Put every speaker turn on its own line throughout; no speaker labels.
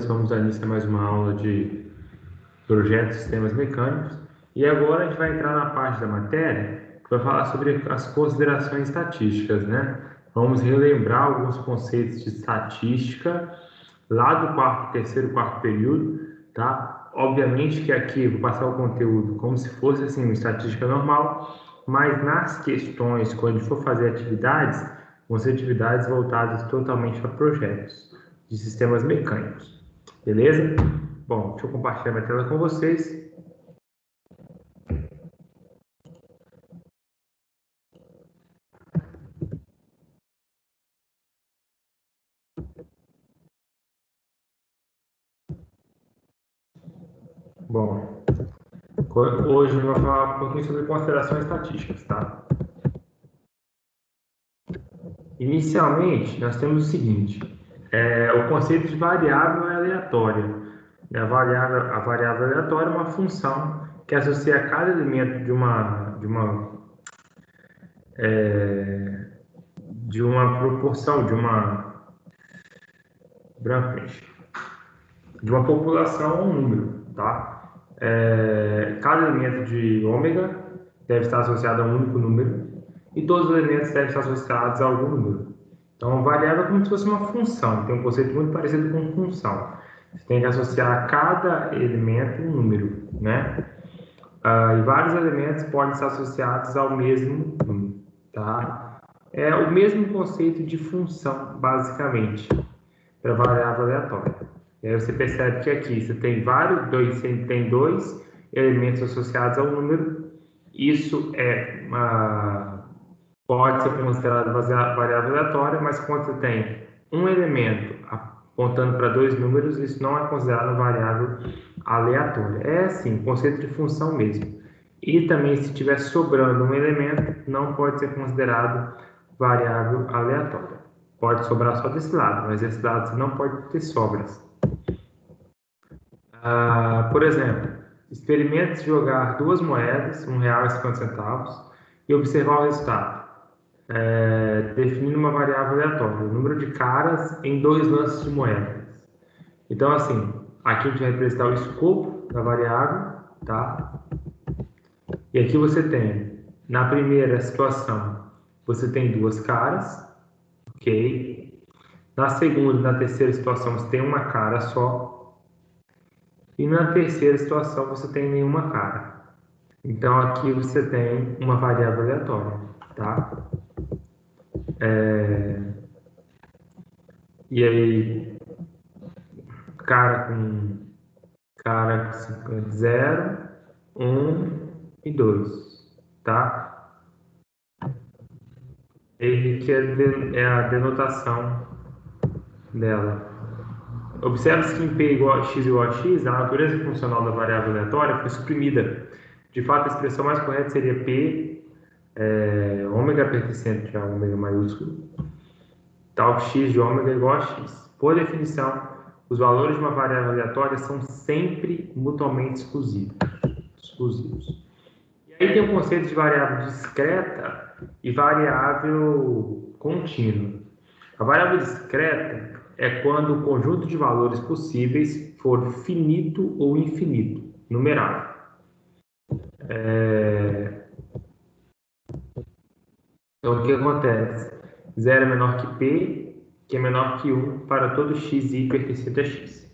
Vamos dar início a mais uma aula de projetos de sistemas mecânicos. E agora a gente vai entrar na parte da matéria que vai falar sobre as considerações estatísticas, né? Vamos relembrar alguns conceitos de estatística lá do quarto período, tá? Obviamente que aqui eu vou passar o conteúdo como se fosse assim uma estatística normal, mas nas questões, quando a gente for fazer atividades, vão ser atividades voltadas totalmente para projetos de sistemas mecânicos. Beleza? Bom, deixa eu compartilhar minha tela com vocês. Bom, hoje eu vou falar um pouquinho sobre considerações estatísticas, tá? Inicialmente, nós temos o seguinte, o conceito de variável aleatória. A variável aleatória é uma função que associa cada elemento de uma proporção, de uma população a um número, tá? Cada elemento de ômega deve estar associado a um único número e todos os elementos devem estar associados a algum número. Então, variável é como se fosse uma função, tem um conceito muito parecido com função. Você tem que associar a cada elemento um número, né? E vários elementos podem estar associados ao mesmo número, tá? É o mesmo conceito de função, basicamente, para variável aleatória. E aí você percebe que aqui você tem dois elementos associados ao número. Isso pode ser considerado variável aleatória, mas quando você tem um elemento apontando para dois números, isso não é considerado variável aleatória. É assim, conceito de função mesmo. E também, se estiver sobrando um elemento, não pode ser considerado variável aleatória. Pode sobrar só desse lado, mas esse lado você não pode ter sobras. Por exemplo, experimente jogar duas moedas, R$ 1,50, e observar o resultado. Definindo uma variável aleatória, o número de caras em dois lances de moedas. Então, assim, aqui a gente vai representar o escopo da variável, tá? E aqui você tem, na primeira situação, você tem duas caras, ok? Na segunda e na terceira situação, você tem uma cara só. E na terceira situação, você tem nenhuma cara. Então, aqui você tem uma variável aleatória, tá? E aí, cara com 0, 1 e 2, tá? Ele que é a denotação dela. Observe-se que em P igual a x igual a x, a natureza funcional da variável aleatória foi suprimida. De fato, a expressão mais correta seria P, ômega pertencente a ômega maiúsculo, tal que x de ômega é igual a x. Por definição, os valores de uma variável aleatória são sempre mutuamente exclusivos. E aí tem o conceito de variável discreta e variável contínua. A variável discreta é quando o conjunto de valores possíveis for finito ou infinito, numerável. Então, o que acontece? 0 é menor que P, que é menor que 1 para todo xi pertencente a x.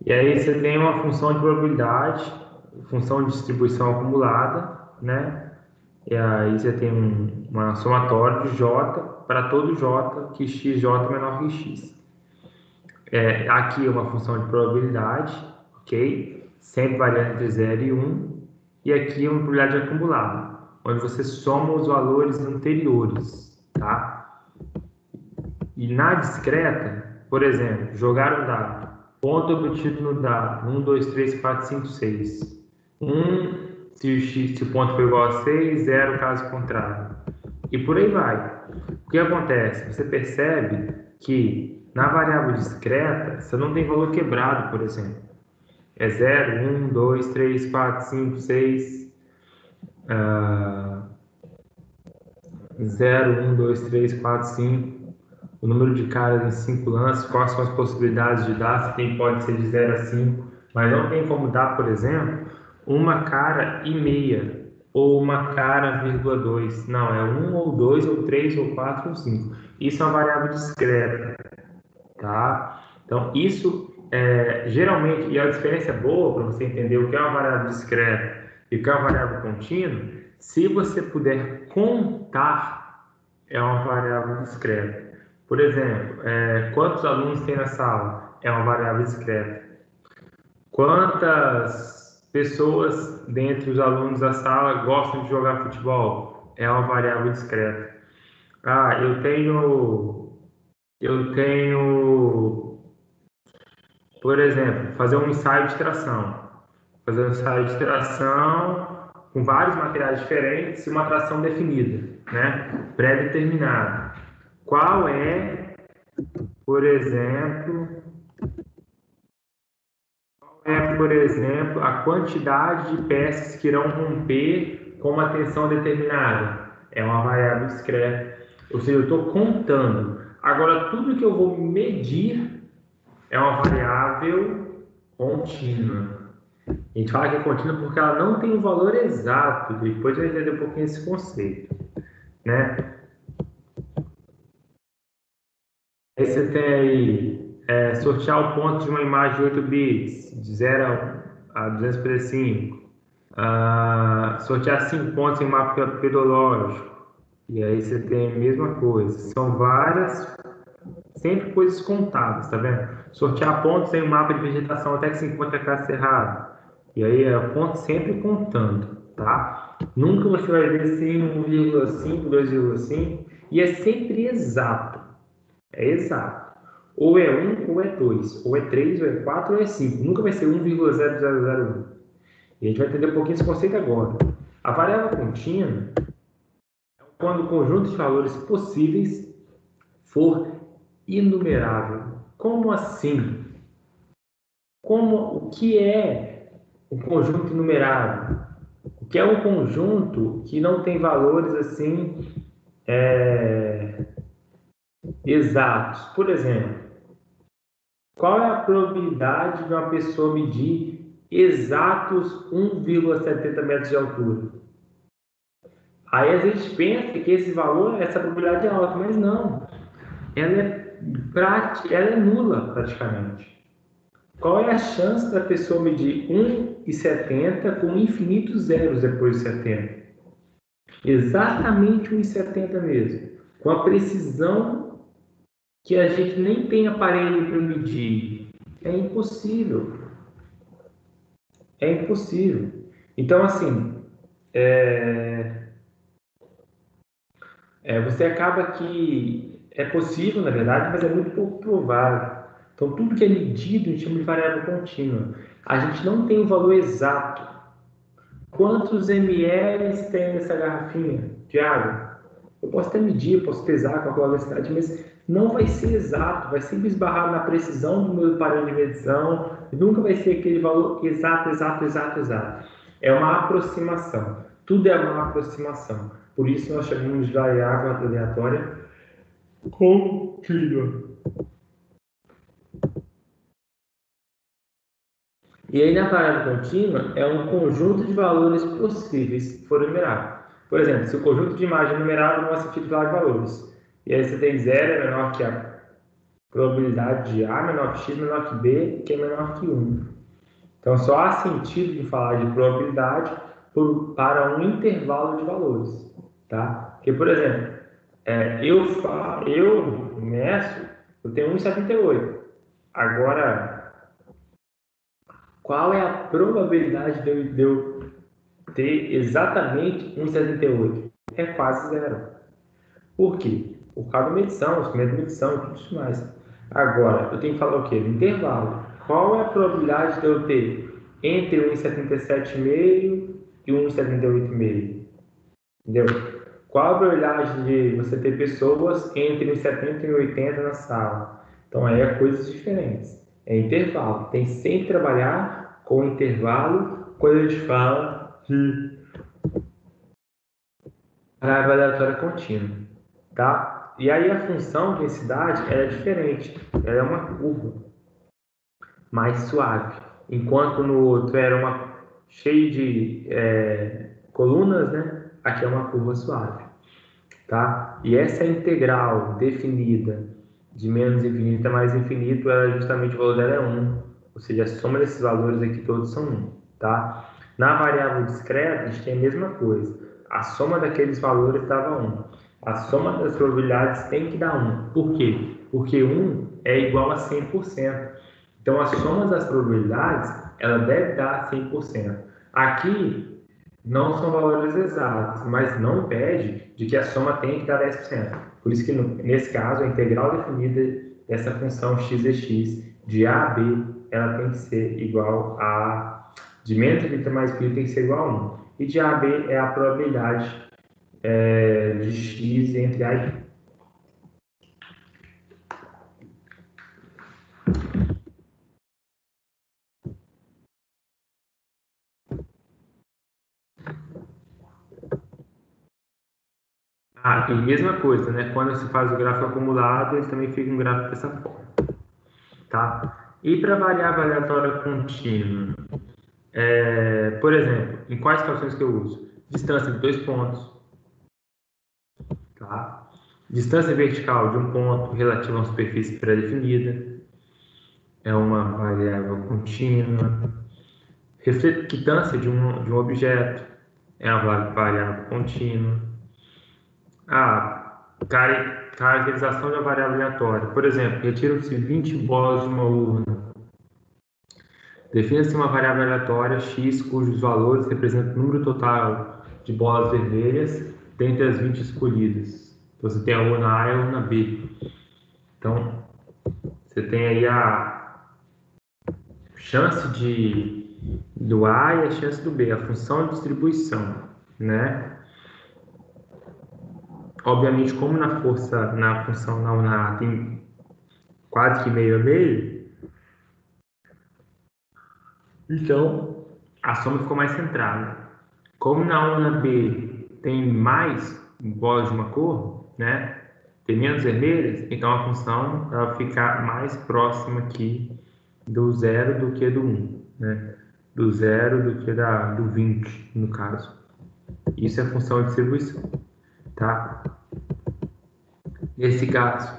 E aí você tem uma função de probabilidade, função de distribuição acumulada, né? E aí você tem uma somatória de j para todo j, que xj é menor que x. Aqui é uma função de probabilidade, ok? Sempre variando entre 0 e 1. E aqui é uma probabilidade acumulada, onde você soma os valores anteriores, tá? E na discreta, por exemplo, jogar um dado. Ponto obtido no dado: 1, 2, 3, 4, 5, 6. 1 se o ponto for igual a 6, 0 caso contrário. E por aí vai. O que acontece? Você percebe que na variável discreta, você não tem valor quebrado, por exemplo. É 0, 1, 2, 3, 4, 5, 6. 0, 1, 2, 3, 4, 5. o número de caras em 5 lances, quais são as possibilidades de dar, se tem, pode ser de 0 a 5, mas não tem como dar, por exemplo, uma cara e meia, ou uma cara, vírgula 2. Não, é 1 ou 2 ou 3 ou 4 ou 5. Isso é uma variável discreta, tá? Então, isso geralmente, e a diferença é boa para você entender o que é uma variável discreta e o que é uma variável contínua, se você puder contar, é uma variável discreta. Por exemplo, quantos alunos tem na sala? É uma variável discreta. Quantas pessoas dentre os alunos da sala gostam de jogar futebol? É uma variável discreta. Ah, eu tenho, por exemplo, fazer um ensaio de tração. Fazer um ensaio de tração com vários materiais diferentes e uma tração definida, né? Pré-determinada. Qual é, por exemplo, a quantidade de peças que irão romper com uma tensão determinada? É uma variável discreta. Ou seja, eu estou contando. Agora, tudo que eu vou medir é uma variável contínua. A gente fala que é contínua porque ela não tem um valor exato. Depois vai entender um pouquinho esse conceito, né? Aí você tem aí sortear o ponto de uma imagem de 8 bits, de 0 a 255. Sortear 5 pontos em um mapa pedológico. E aí você tem a mesma coisa. São várias, sempre coisas contadas, tá vendo? Sortear pontos em um mapa de vegetação até que se encontre a casa cerrada. E aí é ponto sempre contando, tá? Nunca você vai ver assim 1,5, 2,5. E é sempre exato. É exato. Ou é 1 ou é 2, ou é 3, ou é 4, ou é 5. Nunca vai ser 1,0001. E a gente vai entender um pouquinho esse conceito agora. A variável contínua é quando o conjunto de valores possíveis for inumerável. Como assim? O que é um conjunto inumerável? O que é um conjunto que não tem valores assim exatos? Por exemplo, qual é a probabilidade de uma pessoa medir exatos 1,70 metros de altura? Aí a gente pensa que esse valor, essa probabilidade é alta, mas não. Ela é nula praticamente. Qual é a chance da pessoa medir 1,70 com infinitos zeros depois de 70? Exatamente 1,70 mesmo. Com a precisão que a gente nem tem aparelho para medir. É impossível. É impossível. Então, assim, você acaba que é possível, na verdade, mas é muito pouco provável. Então, tudo que é medido a gente chama de variável contínua. A gente não tem o valor exato. Quantos ml tem essa garrafinha de água? Eu posso até medir, eu posso pesar, calcular a velocidade, mas não vai ser exato, vai sempre esbarrar na precisão do meu aparelho de medição, e nunca vai ser aquele valor exato, exato, exato, exato. É uma aproximação. Tudo é uma aproximação. Por isso nós chamamos de variável aleatória contínua. E aí, na variável contínua, é um conjunto de valores possíveis que foram numerados. Por exemplo, se o conjunto de imagem é numerado, não há sentido falar de valores. E aí você tem 0 é menor que a probabilidade de A, menor que X, menor que B, que é menor que 1. Então, só há sentido de falar de probabilidade para um intervalo de valores. Tá? Porque, por exemplo, eu meço, eu tenho 1,78. Agora, qual é a probabilidade de eu ter exatamente 1,78? É quase zero. Por quê? Por causa da medição, os métodos de medição e tudo isso mais. Agora, eu tenho que falar o quê? No intervalo. Qual é a probabilidade de eu ter entre 1,77,5 e 1,78,5? Entendeu? Qual a probabilidade de você ter pessoas entre 1,70 e 1,80 na sala? Então, aí é coisas diferentes. É intervalo. Tem que sempre trabalhar com intervalo quando a gente fala de variável aleatória contínua. Tá? E aí a função densidade é diferente, ela é uma curva mais suave, enquanto no outro era uma cheio de colunas, né? Aqui é uma curva suave, tá? E essa integral definida de menos infinito a mais infinito, ela justamente o valor dela é 1, ou seja, a soma desses valores aqui todos são 1, tá? Na variável discreta, a gente tem a mesma coisa, a soma daqueles valores dava 1. A soma das probabilidades tem que dar 1. Por quê? Porque 1 é igual a 100%. Então, a soma das probabilidades, ela deve dar 100%. Aqui, não são valores exatos, mas não impede de que a soma tenha que dar 10%. Por isso que, nesse caso, a integral definida dessa função x é x de a a b, ela tem que ser igual a... de menos infinito mais infinito tem que ser igual a 1. E de a a b é a probabilidade de x entre a e b. Ah, e mesma coisa, né? Quando se faz o gráfico acumulado, ele também fica um gráfico dessa forma, tá? E para variável aleatória contínua, por exemplo, em quais situações que eu uso? Distância de 2 pontos, tá? Distância vertical de um ponto relativa a uma superfície pré-definida, é uma variável contínua. Reflectância de um objeto, é uma variável contínua. Caracterização de uma variável aleatória. Por exemplo, retiram-se 20 bolas de uma urna. Defina-se uma variável aleatória x, cujos valores representam o número total de bolas vermelhas dentre as 20 escolhidas. Então, você tem a urna A e a urna B. Então, você tem aí a chance do A e a chance do B, a função de distribuição, né? Obviamente, como na função na urna A tem quase que meio a meio, então a soma ficou mais centrada. Como na urna B tem mais bolas de uma cor, né? Tem menos vermelhas, então a função vai ficar mais próxima aqui do zero do que do 1, né? Do zero do que do 20, no caso. Isso é função de distribuição, tá? Nesse caso,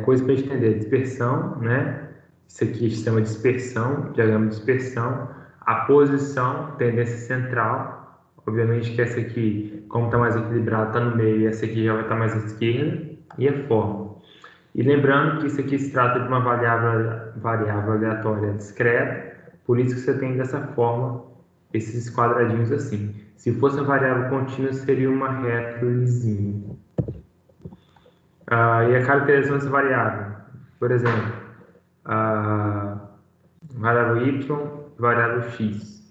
coisa para entender, dispersão, né? Isso aqui se chama dispersão, diagrama de dispersão. A posição, tendência central. Obviamente que essa aqui, como está mais equilibrada, está no meio, e essa aqui já vai estar mais à esquerda. E a forma. E lembrando que isso aqui se trata de uma variável aleatória discreta, por isso que você tem dessa forma esses quadradinhos assim. Se fosse uma variável contínua, seria uma reta lisinha. E a caracterização dessa variável. Por exemplo, variável y, variável x.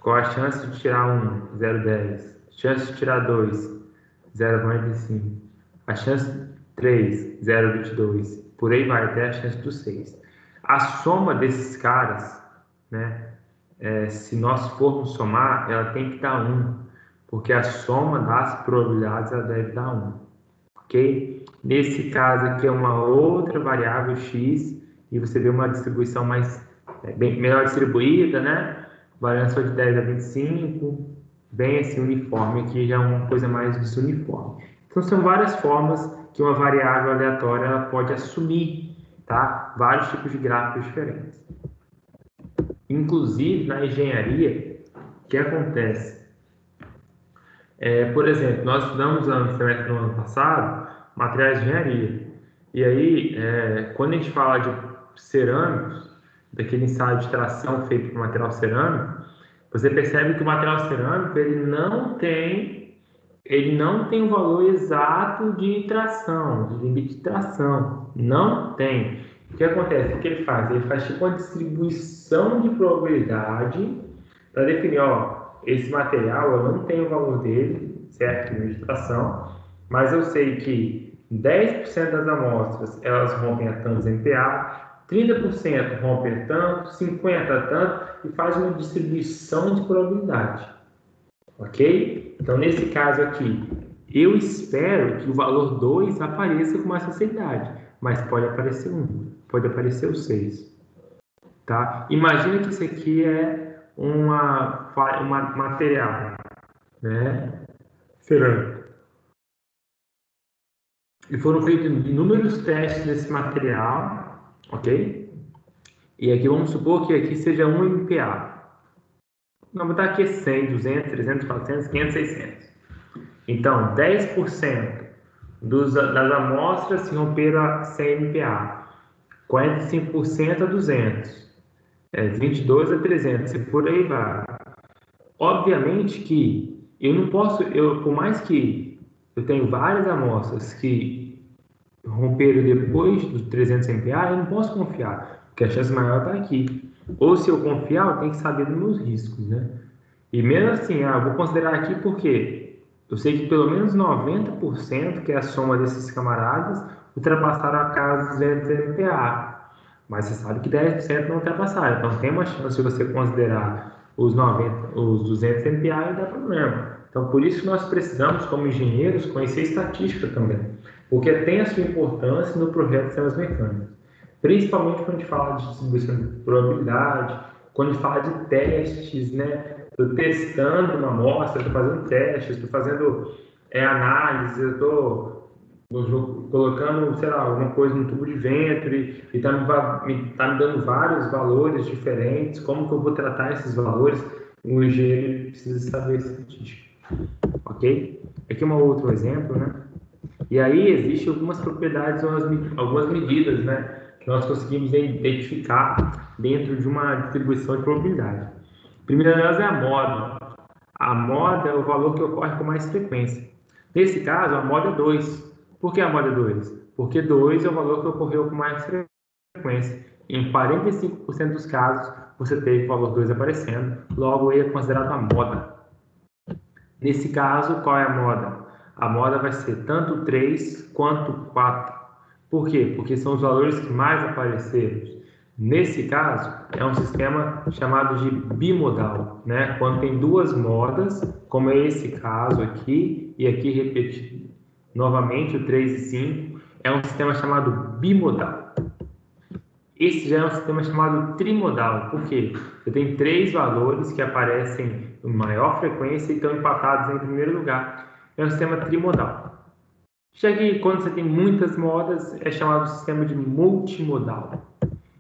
Qual a chance de tirar 1? 0,10. Chance de tirar 2? 0,45. A chance 3? 0,22. Por aí vai, até a chance do 6. A soma desses caras, né, se nós formos somar, ela tem que dar 1. Porque a soma das probabilidades ela deve dar 1. Ok? Nesse caso aqui é uma outra variável x e você vê uma distribuição bem melhor distribuída, né? Variância de 10 a 25, bem assim uniforme, aqui já é uma coisa mais desuniforme. Então são várias formas que uma variável aleatória ela pode assumir, tá? Vários tipos de gráficos diferentes. Inclusive na engenharia, o que acontece? Por exemplo, nós estudamos no ano passado materiais de engenharia. E aí, quando a gente fala de cerâmicos, daquele ensaio de tração feito com material cerâmico, você percebe que o material cerâmico ele não tem o valor exato de tração, de limite de tração. Não tem. O que acontece? O que ele faz? Ele faz tipo uma distribuição de probabilidade para definir, esse material eu não tenho o valor dele, certo? De tração, mas eu sei que 10% das amostras elas rompem a tantos MPa, 30% rompem a tanto, 50% a tanto, e faz uma distribuição de probabilidade. Ok? Então, nesse caso aqui, Eu espero que o valor 2 apareça com mais facilidade, mas pode aparecer 1, pode aparecer o 6. Tá? Imagina que isso aqui é uma material, né? Cerâmica. E foram feitos inúmeros testes desse material, ok? E aqui vamos supor que aqui seja 1 MPa. Vamos botar aqui 100, 200, 300, 400, 500, 600. Então, 10% das amostras se romperam a 100 MPa, 45% a 200, 22 a 300, e por aí vai. Obviamente que eu não posso, por mais que eu tenho várias amostras que romperam depois dos 300 MPa, eu não posso confiar, porque a chance maior está aqui. Ou se eu confiar, eu tenho que saber dos meus riscos, né? E mesmo assim, eu vou considerar aqui porque eu sei que pelo menos 90%, que é a soma desses camaradas, ultrapassaram a casa dos 200 MPa. Mas você sabe que 10% não ultrapassaram. Então tem uma chance de você considerar os 90, os 200 MPa e dá problema. Então por isso nós precisamos, como engenheiros, conhecer estatística também. Porque tem a sua importância no projeto de sistemas mecânicos. Principalmente quando a gente fala de distribuição de probabilidade, quando a gente fala de testes, né? Estou testando uma amostra, estou fazendo testes, estou fazendo análise, eu estou colocando, sei lá, alguma coisa no tubo de vento e está me dando vários valores diferentes. Como que eu vou tratar esses valores? O engenheiro precisa saber estatística, ok? Aqui um outro exemplo, né? E aí existem algumas propriedades, algumas medidas, né, que nós conseguimos identificar dentro de uma distribuição de probabilidade. A primeira delas é a moda. A moda é o valor que ocorre com mais frequência. Nesse caso, a moda é 2. Por que a moda é 2? Porque 2 é o valor que ocorreu com mais frequência. Em 45% dos casos, você teve o valor 2 aparecendo, logo ele é considerado uma moda. Nesse caso, qual é a moda? A moda vai ser tanto 3 quanto 4. Por quê? Porque são os valores que mais apareceram. Nesse caso, é um sistema chamado de bimodal, né? Quando tem duas modas, como é esse caso aqui, e aqui repetido novamente o 3 e 5, é um sistema chamado bimodal. Esse já é um sistema chamado trimodal, por quê? Você tem três valores que aparecem em maior frequência e estão empatados em primeiro lugar. É um sistema trimodal. Já que quando você tem muitas modas, é chamado de sistema de multimodal.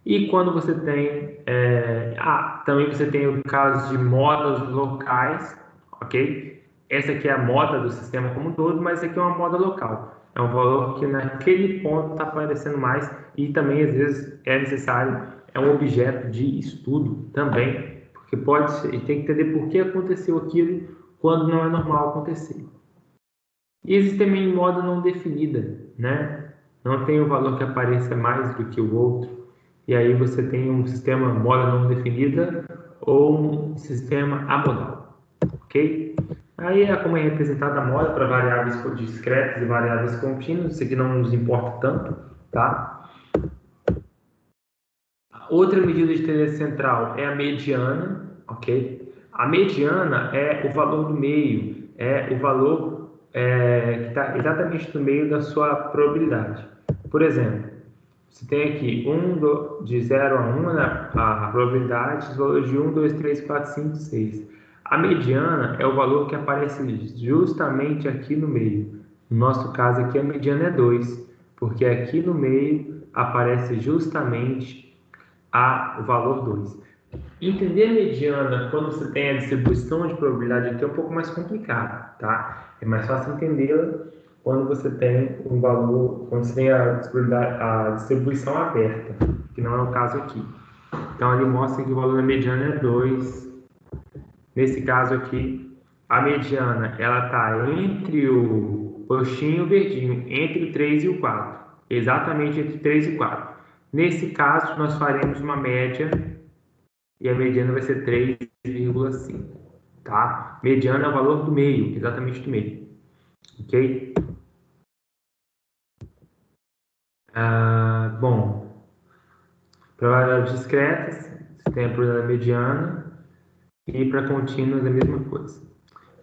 E quando você tem... também você tem o caso de modas locais, ok? Essa aqui é a moda do sistema como um todo, mas aqui é uma moda local. É um valor que naquele ponto está aparecendo mais e também, às vezes, é necessário, é um objeto de estudo também, porque pode ser, e tem que entender por que aconteceu aquilo quando não é normal acontecer. E existe também moda não definida, né? Não tem um valor que apareça mais do que o outro. E aí você tem um sistema moda não definida ou um sistema amodal, ok? Aí é como é representada a moda para variáveis discretas e variáveis contínuas. Isso aqui não nos importa tanto, tá? Outra medida de tendência central é a mediana, ok? A mediana é o valor do meio, é o valor que está exatamente no meio da sua probabilidade. Por exemplo, você tem aqui de 0 a 1, né, a probabilidade, os valores de 1, 2, 3, 4, 5, 6. A mediana é o valor que aparece justamente aqui no meio. No nosso caso aqui, a mediana é 2, porque aqui no meio aparece justamente o valor 2. Entender a mediana quando você tem a distribuição de probabilidade aqui é um pouco mais complicado, tá? É mais fácil entendê-la quando você tem um valor, quando você tem a distribuição aberta, que não é o caso aqui. Então ele mostra que o valor da mediana é 2. Nesse caso aqui, a mediana ela está entre o roxinho e o verdinho, entre o 3 e o 4, exatamente entre 3 e 4. Nesse caso, nós faremos uma média e a mediana vai ser 3,5, tá? Mediana é o valor do meio, exatamente do meio, ok? Bom, para variáveis discretas, você tem a probabilidade mediana e para contínuas a mesma coisa.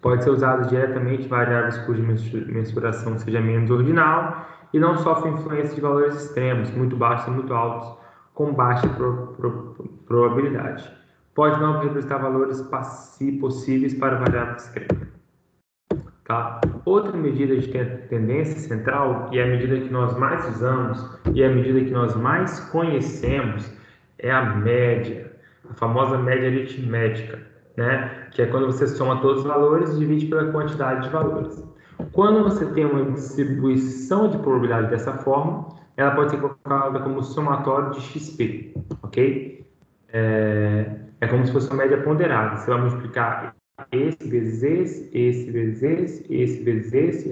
Pode ser usado diretamente variáveis cuja mensuração seja menos ordinal e não sofre influência de valores extremos, muito baixos e muito altos, com baixa probabilidade. Pode não representar valores possíveis para variável discreta. Tá? Outra medida de tendência central, e a medida que nós mais usamos, e a medida que nós mais conhecemos, é a média, a famosa média aritmética, né? Que é quando você soma todos os valores e divide pela quantidade de valores. Quando você tem uma distribuição de probabilidade dessa forma, ela pode ser colocada como somatório de XP, ok? É como se fosse uma média ponderada. Você vai multiplicar esse vezes esse vezes esse vezes esse,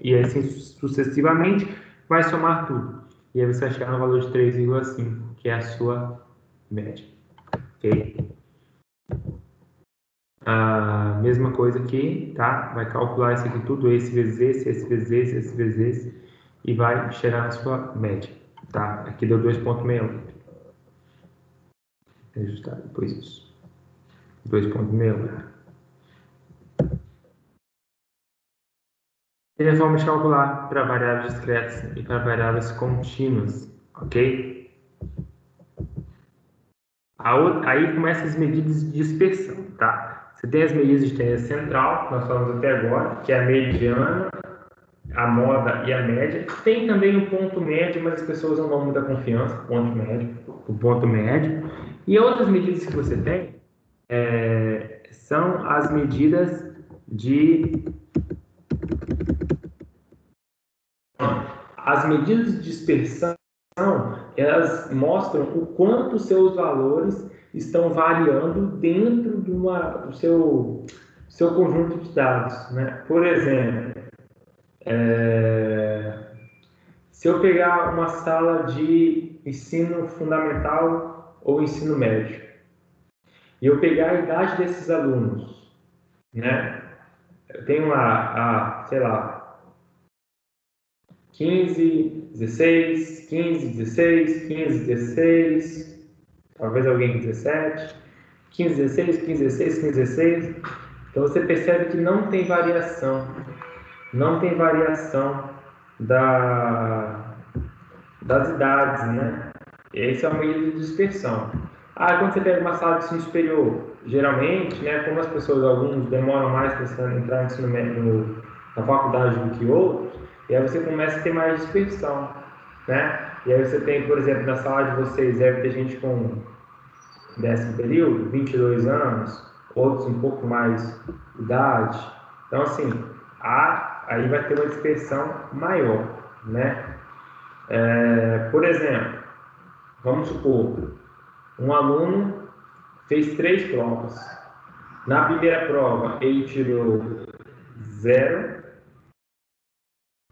e assim sucessivamente, vai somar tudo. E aí você vai chegar no valor de 3,5, que é a sua média. Ok? A mesma coisa aqui, tá? Vai calcular isso aqui tudo, esse vezes esse vezes esse vezes esse, e vai chegar na sua média, tá? Aqui deu 2,68. Ajustar depois isso. 2,68. Tem a forma de calcular para variáveis discretas e para variáveis contínuas, ok? Aí começam as medidas de dispersão, tá? Você tem as medidas de tendência central, que nós falamos até agora, que é a mediana, a moda e a média. Tem também o ponto médio, mas as pessoas não dão muita confiança o ponto médio. E outras medidas que você tem são as medidas de As medidas de dispersão, elas mostram o quanto seus valores estão variando dentro do seu conjunto de dados, né? Por exemplo, se eu pegar uma sala de ensino fundamental ou ensino médio, e eu pegar a idade desses alunos, né? Eu tenho lá, sei lá, 15, 16, 15, 16, 15, 16, talvez alguém 17, 15, 16, 15, 16, 15, 16. Então você percebe que não tem variação, não tem variação das idades, né? Esse é o meio de dispersão. Quando você pega uma sala de ensino superior, geralmente, né, como as pessoas, alguns demoram mais para entrar no ensino médio, na faculdade do que outros, e aí você começa a ter mais dispersão, né? E aí você tem, por exemplo, na sala de vocês, deve ter gente com 10º período, 22 anos, outros um pouco mais de idade. Então, assim, aí vai ter uma dispersão maior, né? Por exemplo, vamos supor, um aluno fez 3 provas. Na primeira prova, ele tirou 0.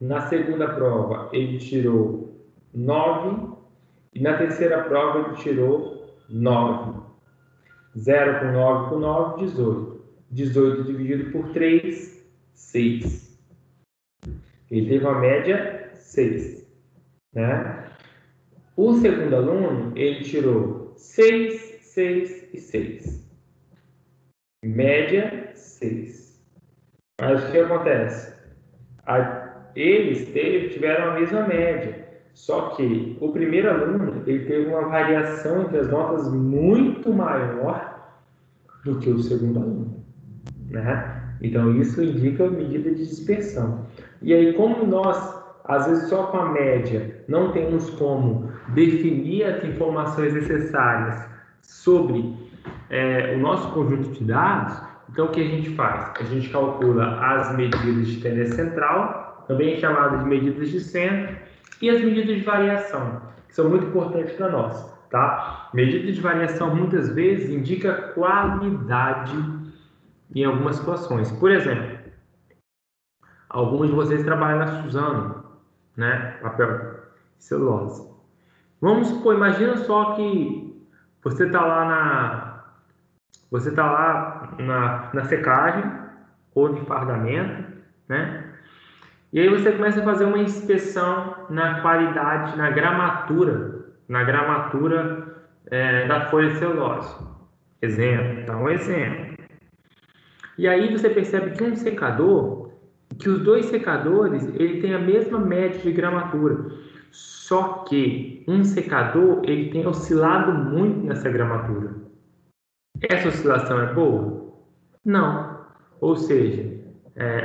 Na segunda prova, ele tirou 9. E na terceira prova, ele tirou 9. 0 com 9 com 9, 18. 18 dividido por 3, 6. Ele teve uma média 6. Né? O segundo aluno, ele tirou 6, 6 e 6. Média 6. Mas o que acontece? Eles tiveram a mesma média. Só que o primeiro aluno ele teve uma variação entre as notas muito maior do que o segundo aluno. Né? Então, isso indica a medida de dispersão. E aí, como nós, às vezes, só com a média, não temos como definir as informações necessárias sobre o nosso conjunto de dados, então o que a gente faz? A gente calcula as medidas de tendência central, também chamadas de medidas de centro, e as medidas de variação, que são muito importantes para nós. Tá? Medida de variação, muitas vezes, indica qualidade em algumas situações. Por exemplo, alguns de vocês trabalham na Suzano, né? Papel e celulose. Vamos supor, imagina só que você está lá na secagem ou no fardamento, né? E aí você começa a fazer uma inspeção na qualidade, na gramatura da folha de celulose. Exemplo, tá um exemplo. E aí você percebe que que os dois secadores, ele tem a mesma média de gramatura. Só que um secador, ele tem oscilado muito nessa gramatura. Essa oscilação é boa? Não. Ou seja,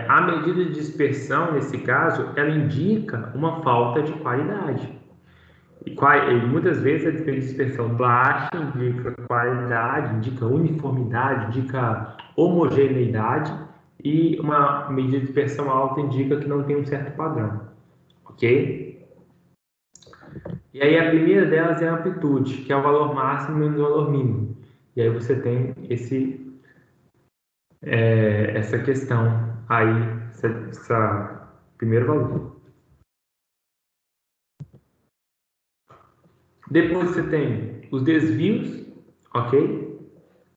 a medida de dispersão, nesse caso, ela indica uma falta de qualidade. E muitas vezes a dispersão baixa indica qualidade, indica uniformidade, indica homogeneidade, e uma medida de dispersão alta indica que não tem um certo padrão, ok? E aí a primeira delas é a amplitude, que é o valor máximo menos o valor mínimo. E aí você tem essa questão aí, essa primeiro valor. Depois você tem os desvios, ok?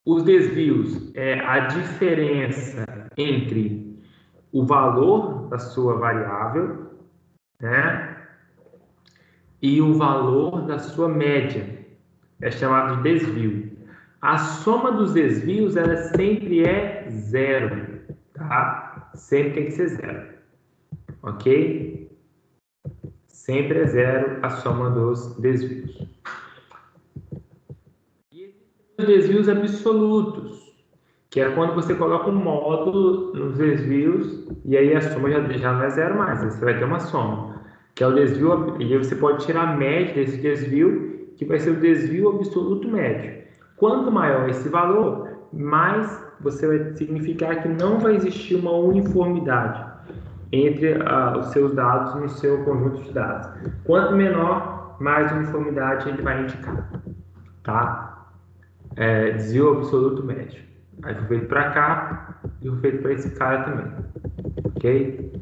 Os desvios é a diferença entre o valor da sua variável, né, e o valor da sua média. É chamado de desvio. A soma dos desvios, ela sempre é zero, tá? Sempre tem que ser zero, ok? Sempre é zero a soma dos desvios. E existem os desvios absolutos, que é quando você coloca um módulo nos desvios e aí a soma já não é zero mais, você vai ter uma soma, que é o desvio, e aí você pode tirar a média desse desvio, que vai ser o desvio absoluto médio. Quanto maior esse valor, mais você vai significar que não vai existir uma uniformidade entre os seus dados no seu conjunto de dados. Quanto menor, mais uniformidade ele vai indicar, tá? Desvio absoluto médio. Aí foi feito para cá e foi feito para esse cara também, ok?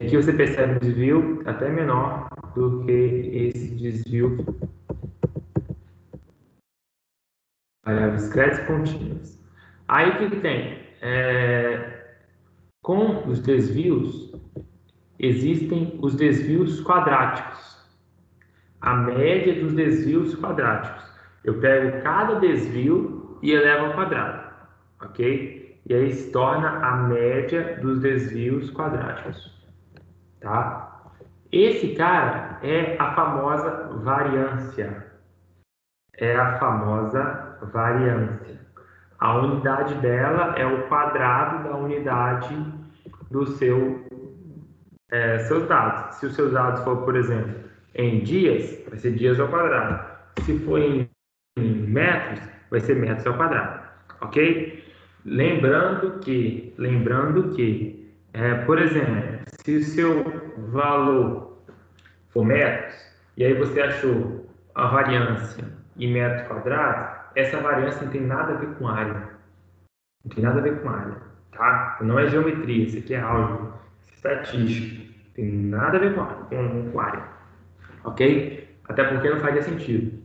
Aqui você percebe um desvio até menor do que esse desvio variáveis créditos contínuas. Aí o que tem? Com os desvios, existem os desvios quadráticos. A média dos desvios quadráticos. Eu pego cada desvio e elevo ao quadrado, ok? E aí se torna a média dos desvios quadráticos, tá? Esse cara é a famosa variância. É a famosa variância. A unidade dela é o quadrado da unidade do seus dados. Se os seus dados for, por exemplo, em dias, vai ser dias ao quadrado. Se for em metros, vai ser metros ao quadrado, ok? Lembrando que, por exemplo, se o seu valor for metros, e aí você achou a variância em metros quadrados, essa variância não tem nada a ver com área. Não tem nada a ver com área, tá? Não é geometria, isso aqui é álgebra, isso é estatística. Não tem nada a ver com área, ok? Até porque não faria sentido.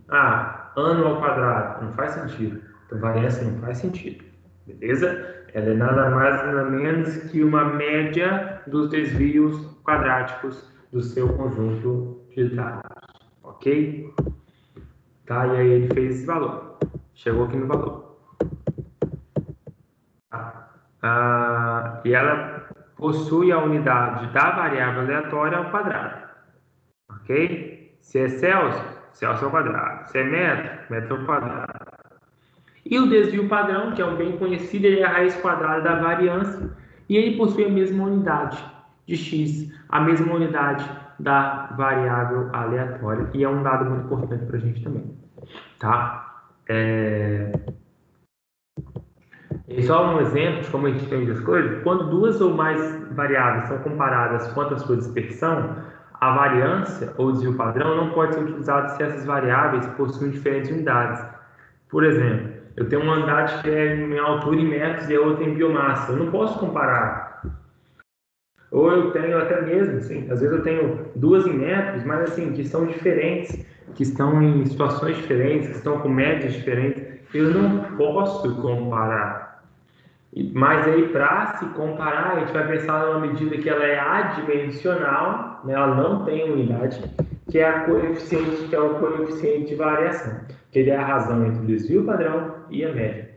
Ano ao quadrado, não faz sentido. Então, variância não faz sentido, beleza? Ela é nada mais nada menos que uma média dos desvios quadráticos do seu conjunto de dados, ok? Tá? E aí ele fez esse valor. Chegou aqui no valor. E ela possui a unidade da variável aleatória ao quadrado, ok? Se é Celsius ao quadrado. Se é metro ao quadrado. E o desvio padrão, que é o bem conhecido, ele é a raiz quadrada da variância, e ele possui a mesma unidade de x, a mesma unidade da variável aleatória, e é um dado muito importante para a gente também, tá? E só um exemplo de como a gente entende as coisas: quando duas ou mais variáveis são comparadas quanto à sua dispersão, a variância ou desvio padrão não pode ser utilizado se essas variáveis possuem diferentes unidades. Por exemplo, eu tenho uma unidade que é em altura em metros e a outra em biomassa. Eu não posso comparar. Ou eu tenho até mesmo, assim, às vezes eu tenho duas em metros, mas assim, que são diferentes, que estão em situações diferentes, que estão com médias diferentes. Eu não posso comparar. Mas aí, para se comparar, a gente vai pensar numa medida que ela é adimensional, né? Ela não tem unidade, que é que é o coeficiente de variação, que ele é a razão entre o desvio padrão e a média,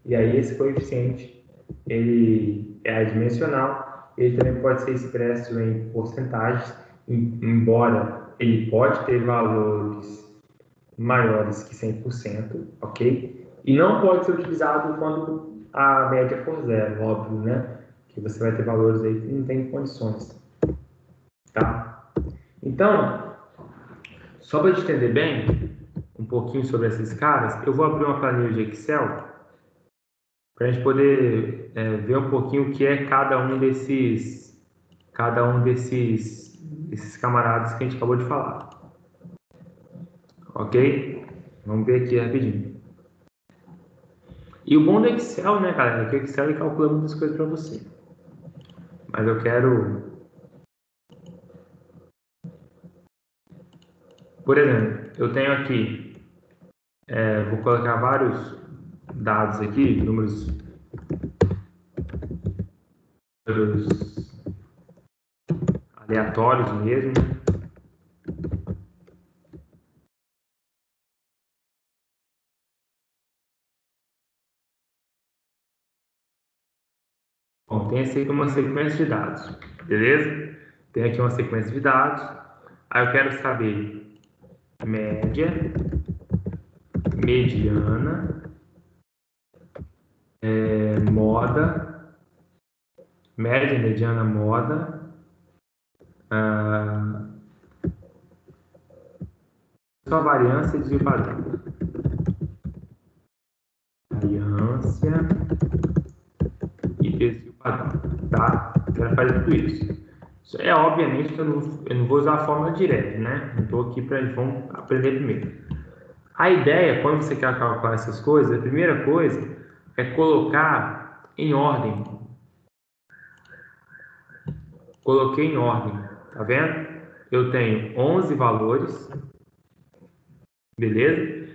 E aí esse coeficiente, ele é adimensional, ele também pode ser expresso em porcentagens, embora ele pode ter valores maiores que 100%, ok? E não pode ser utilizado quando a média for zero, óbvio, né? Que você vai ter valores aí que não tem condições, tá? Então, só para a gente entender bem um pouquinho sobre esses caras, eu vou abrir uma planilha de Excel para a gente poder ver um pouquinho o que é cada um desses camaradas que a gente acabou de falar, ok? Vamos ver aqui rapidinho. E o bom do Excel, né, galera, é que o Excel ele calcula muitas coisas para você. Mas eu quero, por exemplo, eu tenho aqui, vou colocar vários dados aqui, números aleatórios mesmo. Bom, tem aqui uma sequência de dados, beleza? Tem aqui uma sequência de dados. Aí eu quero saber média, mediana, moda, média, mediana, moda, ah, só variância e desvio padrão. Variância e desvio padrão, tá? Quero fazer tudo isso. Isso é obviamente que eu não vou usar a fórmula direta, né? Não estou aqui para eles vão aprender primeiro. A ideia, quando você quer calcular essas coisas, a primeira coisa é colocar em ordem. Coloquei em ordem, tá vendo? Eu tenho 11 valores, beleza?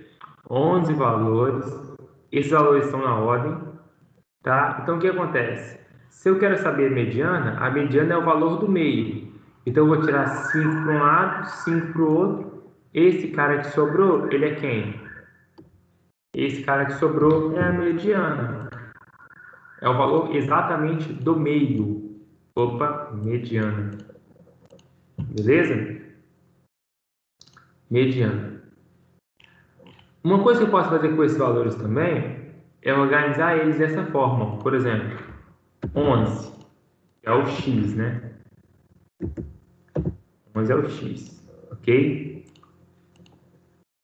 11 valores. Esses valores estão na ordem, tá? Então o que acontece? Se eu quero saber a mediana é o valor do meio. Então eu vou tirar 5 para um lado, 5 para o outro. Esse cara que sobrou, ele é quem? Esse cara que sobrou é a mediana. É o valor exatamente do meio. Opa, mediana. Beleza? Mediana. Uma coisa que eu posso fazer com esses valores também é organizar eles dessa forma. Por exemplo, 11 é o x, né? 11 é o x, ok?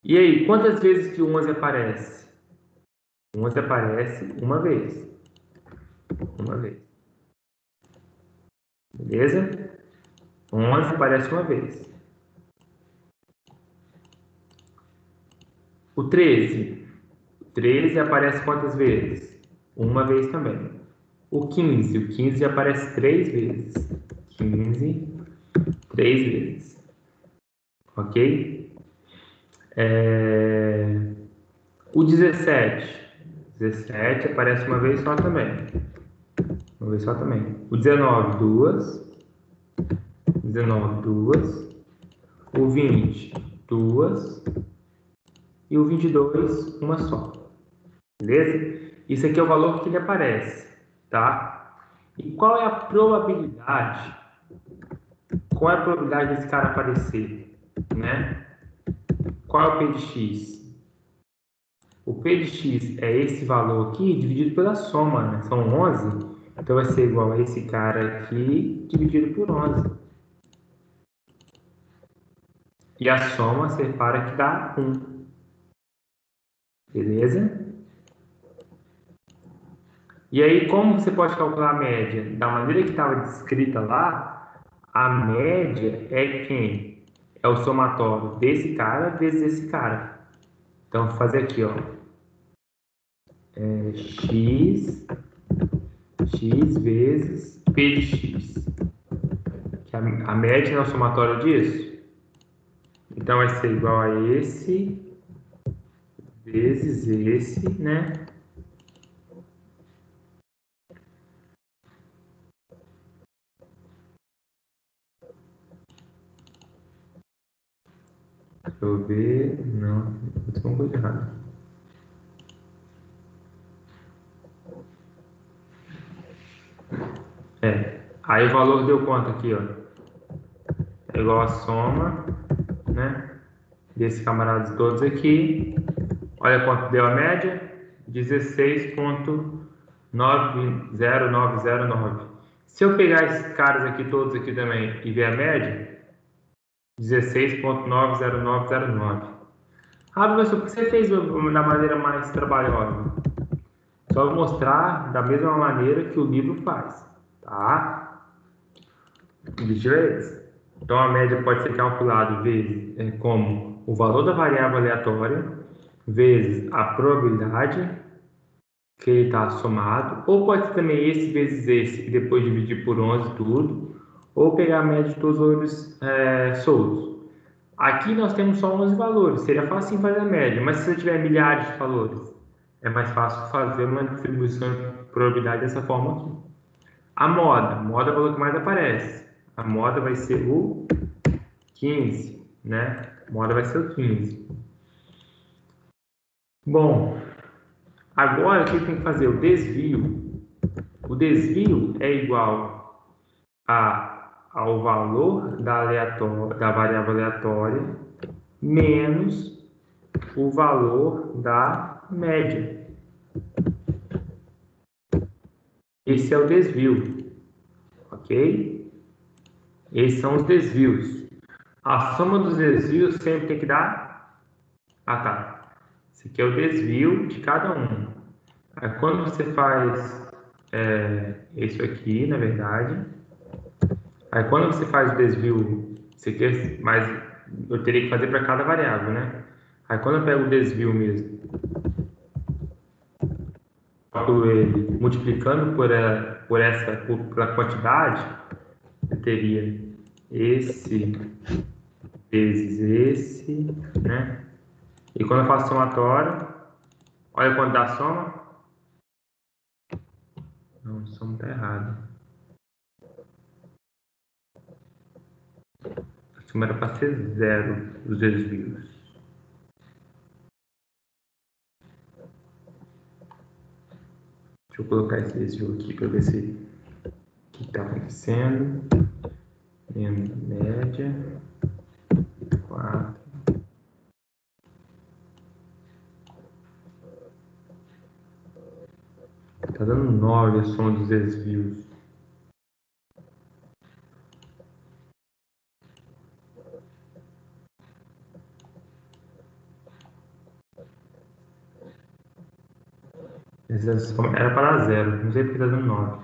E aí, quantas vezes que o 11 aparece? O 11 aparece uma vez. Uma vez. Beleza? O 11 aparece uma vez. O 13. O 13 aparece quantas vezes? Uma vez também. O 15 aparece 3 vezes. 15, 3 vezes. Ok? O 17 aparece uma vez só também. Uma vez só também. O 19, duas. 19, duas. O 20, duas. E o 22, uma só. Beleza? Isso aqui é o valor que ele aparece, tá? E qual é a probabilidade? Qual é a probabilidade desse cara aparecer, né? Qual é o P de x? O P de x é esse valor aqui dividido pela soma, né? São 11, então vai ser igual a esse cara aqui dividido por 11. E a soma separa que dá 1. Beleza? E aí, como você pode calcular a média? Da maneira que estava descrita lá, a média é quem? É o somatório desse cara vezes esse cara. Então, vou fazer aqui, ó. X vezes P de x. Que a média é o somatório disso. Então, vai ser igual a esse vezes esse, né? Deixa eu ver. Não, tem uma coisa errada. Aí o valor deu quanto aqui, ó? É igual a soma, né? Desses camaradas todos aqui. Olha quanto deu a média: 16,90909. Se eu pegar esses caras aqui todos aqui também e ver a média, 16,90909. Ah, professor, por que você fez da maneira mais trabalhosa? Só vou mostrar da mesma maneira que o livro faz, tá? Deixa eu ver. Então a média pode ser calculada vezes como o valor da variável aleatória vezes a probabilidade que ele está somado, ou pode ser também esse vezes esse e depois dividir por 11 tudo, ou pegar a média de todos os valores soltos. Aqui nós temos só 11 valores, seria fácil fazer a média, mas se você tiver milhares de valores, é mais fácil fazer uma distribuição de probabilidade dessa forma aqui. A moda é o valor que mais aparece. A moda vai ser o 15, né? A moda vai ser o 15. Bom, agora o que tem que fazer? O desvio. O desvio é igual ao valor da variável aleatória menos o valor da média. Esse é o desvio, ok? Esses são os desvios. A soma dos desvios sempre tem que dar... Ah, tá. Esse aqui é o desvio de cada um. Aí, quando você faz isso aqui, na verdade... Aí, quando você faz o desvio... Isso aqui é mais... Eu teria que fazer para cada variável, né? Aí, quando eu pego o desvio mesmo... Calculo ele multiplicando pela quantidade, eu teria esse vezes esse, né? E quando eu faço somatório, olha quanto dá a soma. Não, a soma está errada. A soma era para ser zero os desvios. Deixa eu colocar esse desvio aqui para ver se o que está acontecendo. Média 4. Está dando 9 a soma dos desvios. Essa soma era para dar zero, não sei porque está dando 9.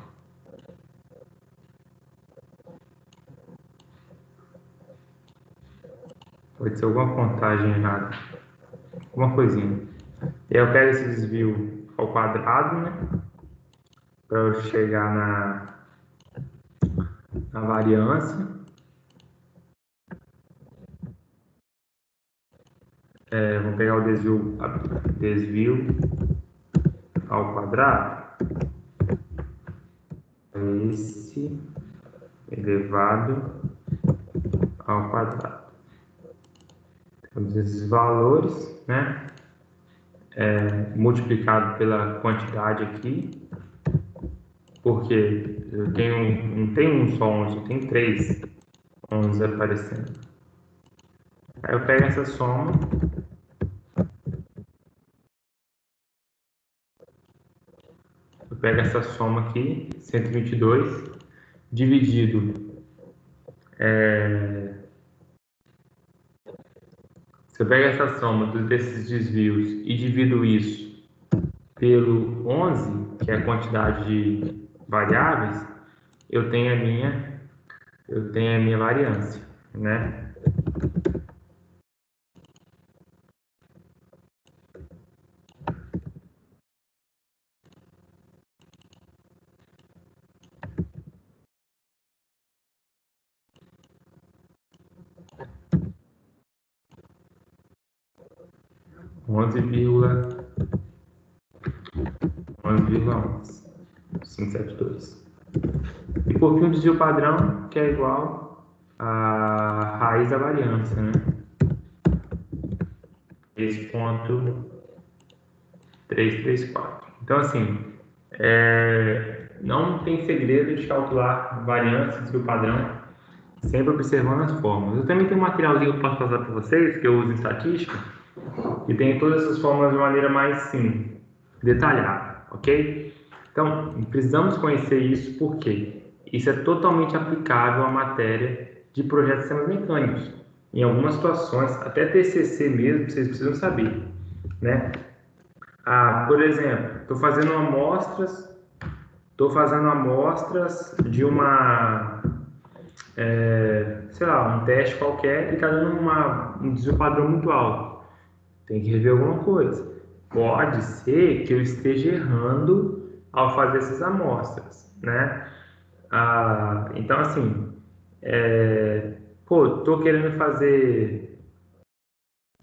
Pode ser alguma contagem errada. Alguma coisinha. E aí eu pego esse desvio ao quadrado, né? Para eu chegar na variância. Vamos pegar o desvio ao quadrado. Esse elevado ao quadrado. Temos esses valores, né? Multiplicado pela quantidade aqui. Porque eu tenho, não tem um só 11, eu tenho 3 11 aparecendo. Aí eu pego essa soma. Eu pego essa soma aqui, 122, dividido. Se eu pego essa soma desses desvios e divido isso pelo 11, que é a quantidade de variáveis, eu tenho a minha variância, né? 11,572. E por fim, o desvio padrão, que é igual a raiz da variância, né? 3,334. Então, assim, não tem segredo de calcular variância do padrão, sempre observando as fórmulas. Eu também tenho um materialzinho que eu posso passar para vocês, que eu uso em estatística, e tem todas essas fórmulas de maneira mais, sim, detalhada, ok? Então, precisamos conhecer isso porque isso é totalmente aplicável à matéria de projetos de sistemas mecânicos. Em algumas situações, até TCC mesmo, vocês precisam saber, né? Por exemplo, estou fazendo amostras de sei lá, um teste qualquer e está dando um desvio padrão muito alto. Tem que rever alguma coisa. Pode ser que eu esteja errando ao fazer essas amostras, né? Então, assim, tô querendo fazer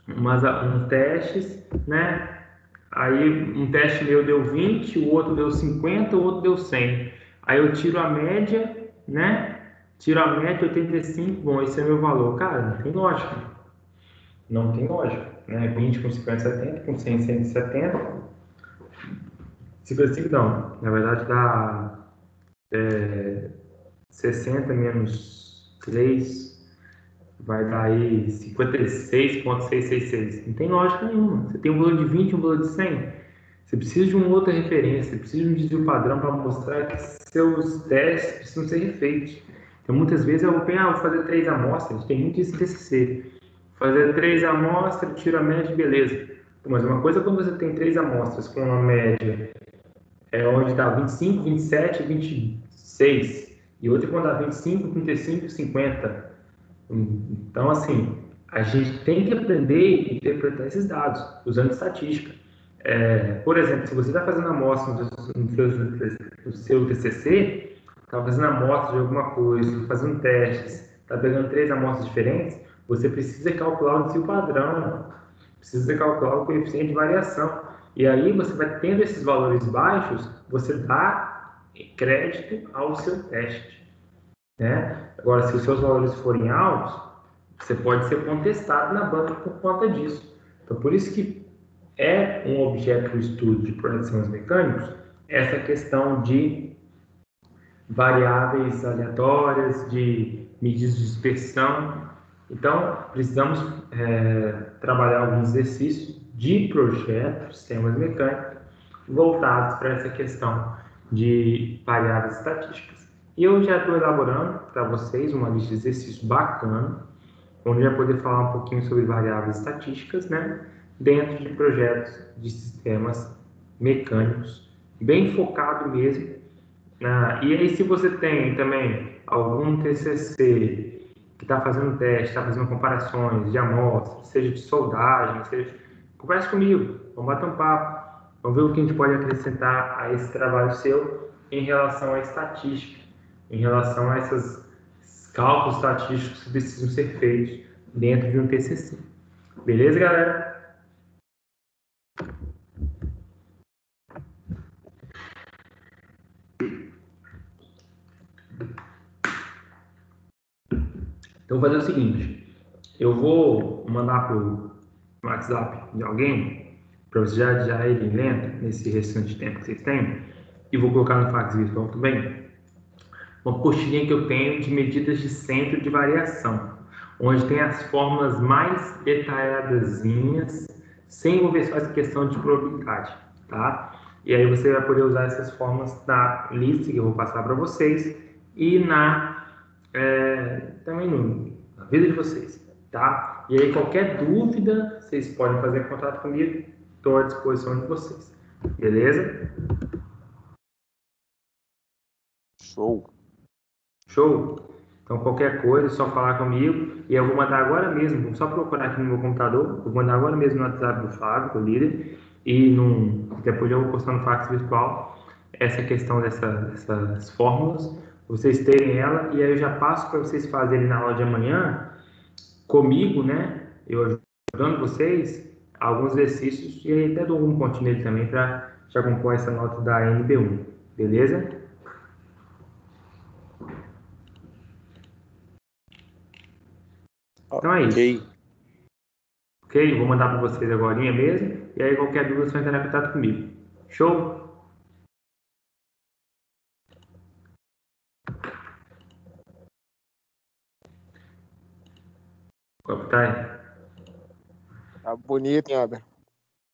uns testes, né? Aí um teste meu deu 20, o outro deu 50, o outro deu 100. Aí eu tiro a média, né? Tiro a média 85, bom, esse é meu valor. Cara, não tem lógica. Não tem lógica, né? 20 com 50, 70, com 100, 170. 55 não, na verdade dá 60 menos 3, vai dar aí 56,666. Não tem lógica nenhuma. Você tem um valor de 20 e um valor de 100. Você precisa de uma outra referência, você precisa de um desvio padrão para mostrar que seus testes precisam ser refeitos. Então, muitas vezes eu vou fazer 3 amostras, tem muito isso em TCC. Fazer 3 amostras, tira a média, beleza. Mas uma coisa é quando você tem 3 amostras com uma média onde dá 25, 27, 26. E outra quando dá 25, 35, 50. Então, assim, a gente tem que aprender a interpretar esses dados usando estatística. Por exemplo, se você está fazendo amostra no seu TCC, está fazendo amostra de alguma coisa, fazendo testes, está pegando 3 amostras diferentes, você precisa calcular o desvio padrão, precisa calcular o coeficiente de variação. E aí você vai tendo esses valores baixos, você dá crédito ao seu teste, né? Agora, se os seus valores forem altos, você pode ser contestado na banca por conta disso. Então, por isso que é um objeto do estudo de projetos mecânicos essa questão de variáveis aleatórias, de medidas de dispersão. Então, precisamos trabalhar alguns exercícios de projetos, sistemas mecânicos, voltados para essa questão de variáveis estatísticas. E eu já estou elaborando para vocês uma lista de exercícios bacana, onde vai poder falar um pouquinho sobre variáveis estatísticas, né, dentro de projetos de sistemas mecânicos, bem focado mesmo. E aí, se você tem também algum TCC que está fazendo teste, está fazendo comparações de amostras, seja de soldagem, seja... converse comigo, vamos bater um papo, vamos ver o que a gente pode acrescentar a esse trabalho seu em relação à estatística, em relação a esses cálculos estatísticos que precisam ser feitos dentro de um TCC. Beleza, galera? Então, vou fazer o seguinte, eu vou mandar para o WhatsApp de alguém, para você já ir lendo nesse restante de tempo que vocês têm, e vou colocar no fax virtual também, uma postilhinha que eu tenho de medidas de centro de variação, onde tem as fórmulas mais detalhadazinhas, sem envolver só essa questão de probabilidade, tá? E aí você vai poder usar essas fórmulas na lista que eu vou passar para vocês e também na vida de vocês, tá? E aí qualquer dúvida, vocês podem fazer contato comigo, estou à disposição de vocês, beleza?
Show.
Show? Então, qualquer coisa, é só falar comigo. E eu vou mandar agora mesmo, vou só procurar aqui no meu computador. Vou mandar agora mesmo no WhatsApp do Fábio, do líder. E depois eu vou postar no fax virtual essa questão dessas fórmulas. Vocês terem ela. E aí eu já passo para vocês fazerem na aula de amanhã comigo, né? Eu ajudando vocês alguns exercícios. E aí até dou um pontinho nele também para já compor essa nota da NB1. Beleza? Então é
Ok.
isso. Ok? Vou mandar para vocês agora mesmo. E aí, qualquer dúvida, é só entrar em contato comigo. Show? Qual que tá aí?
Tá bonito, hein, Abel?